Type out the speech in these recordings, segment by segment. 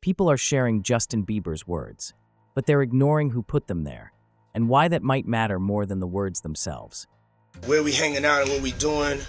People are sharing Justin Bieber's words, but they're ignoring who put them there, and why that might matter more than the words themselves. Where we hanging out and what we doing,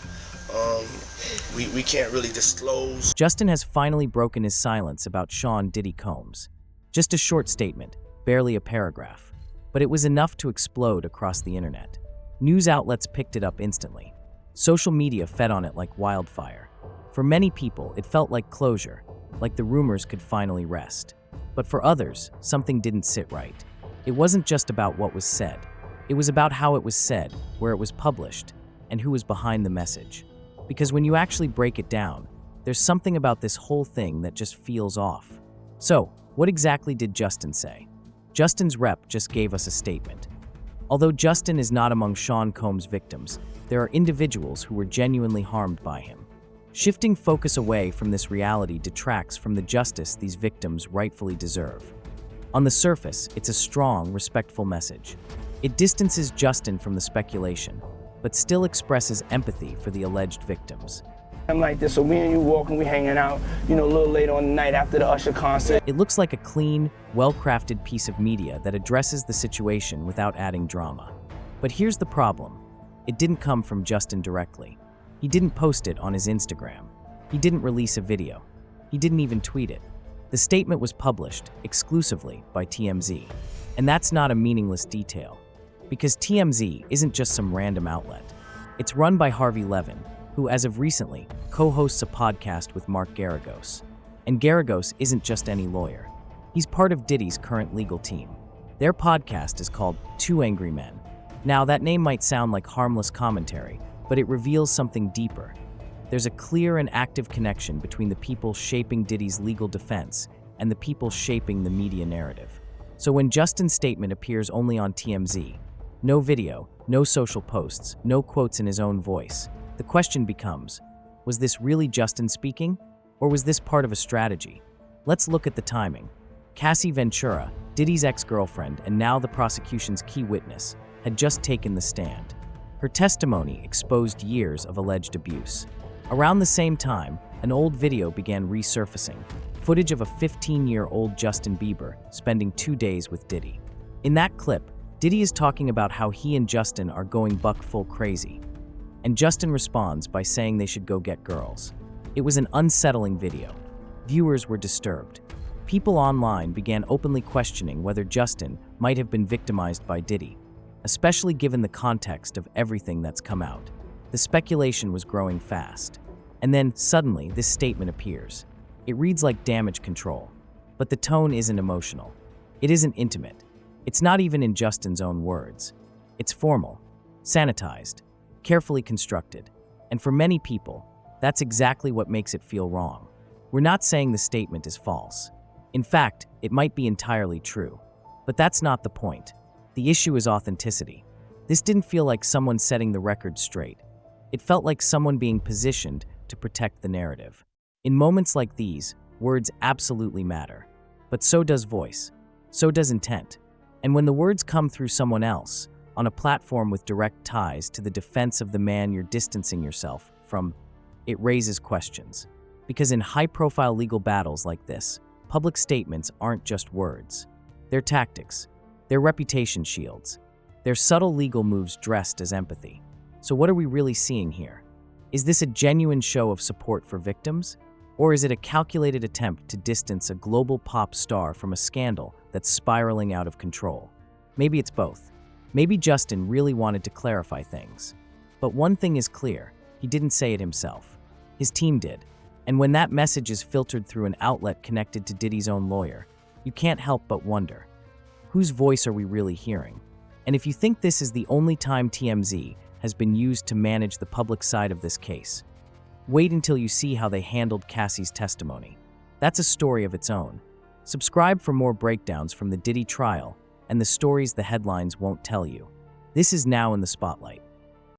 we can't really disclose. Justin has finally broken his silence about Sean Diddy Combs. Just a short statement, barely a paragraph, but it was enough to explode across the internet. News outlets picked it up instantly. Social media fed on it like wildfire. For many people, it felt like closure, like the rumors could finally rest. But for others, something didn't sit right. It wasn't just about what was said. It was about how it was said, where it was published, and who was behind the message. Because when you actually break it down, there's something about this whole thing that just feels off. So, what exactly did Justin say? Justin's rep just gave us a statement. Although Justin is not among Sean Combs' victims, there are individuals who were genuinely harmed by him. Shifting focus away from this reality detracts from the justice these victims rightfully deserve. On the surface, it's a strong, respectful message. It distances Justin from the speculation, but still expresses empathy for the alleged victims. I'm like this, so me and you walking, we hanging out, a little later on the night after the Usher concert. It looks like a clean, well-crafted piece of media that addresses the situation without adding drama. But here's the problem. It didn't come from Justin directly. He didn't post it on his Instagram. He didn't release a video. He didn't even tweet it. The statement was published exclusively by TMZ. And that's not a meaningless detail, because TMZ isn't just some random outlet. It's run by Harvey Levin, who as of recently co-hosts a podcast with Mark Garagos. And Garagos isn't just any lawyer. He's part of Diddy's current legal team. Their podcast is called Two Angry Men. Now, that name might sound like harmless commentary, but it reveals something deeper. There's a clear and active connection between the people shaping Diddy's legal defense and the people shaping the media narrative. So when Justin's statement appears only on TMZ, no video, no social posts, no quotes in his own voice, the question becomes, was this really Justin speaking, or was this part of a strategy? Let's look at the timing. Cassie Ventura, Diddy's ex-girlfriend and now the prosecution's key witness, had just taken the stand. Her testimony exposed years of alleged abuse. Around the same time, an old video began resurfacing, footage of a 15-year-old Justin Bieber spending 2 days with Diddy. In that clip, Diddy is talking about how he and Justin are going buck full crazy. And Justin responds by saying they should go get girls. It was an unsettling video. Viewers were disturbed. People online began openly questioning whether Justin might have been victimized by Diddy, especially given the context of everything that's come out. The speculation was growing fast. And then, suddenly, this statement appears. It reads like damage control, but the tone isn't emotional. It isn't intimate. It's not even in Justin's own words. It's formal, sanitized, carefully constructed. And for many people, that's exactly what makes it feel wrong. We're not saying the statement is false. In fact, it might be entirely true. But that's not the point. The issue is authenticity. This didn't feel like someone setting the record straight. It felt like someone being positioned to protect the narrative. In moments like these, words absolutely matter. But so does voice. So does intent. And when the words come through someone else, on a platform with direct ties to the defense of the man you're distancing yourself from, it raises questions. Because in high-profile legal battles like this, public statements aren't just words. They're tactics. They're reputation shields. They're subtle legal moves dressed as empathy. So what are we really seeing here? Is this a genuine show of support for victims? Or is it a calculated attempt to distance a global pop star from a scandal that's spiraling out of control? Maybe it's both. Maybe Justin really wanted to clarify things. But one thing is clear, he didn't say it himself. His team did. And when that message is filtered through an outlet connected to Diddy's own lawyer, you can't help but wonder, whose voice are we really hearing? And if you think this is the only time TMZ has been used to manage the public side of this case, wait until you see how they handled Cassie's testimony. That's a story of its own. Subscribe for more breakdowns from the Diddy trial and the stories the headlines won't tell you. This is Now in the Spotlight.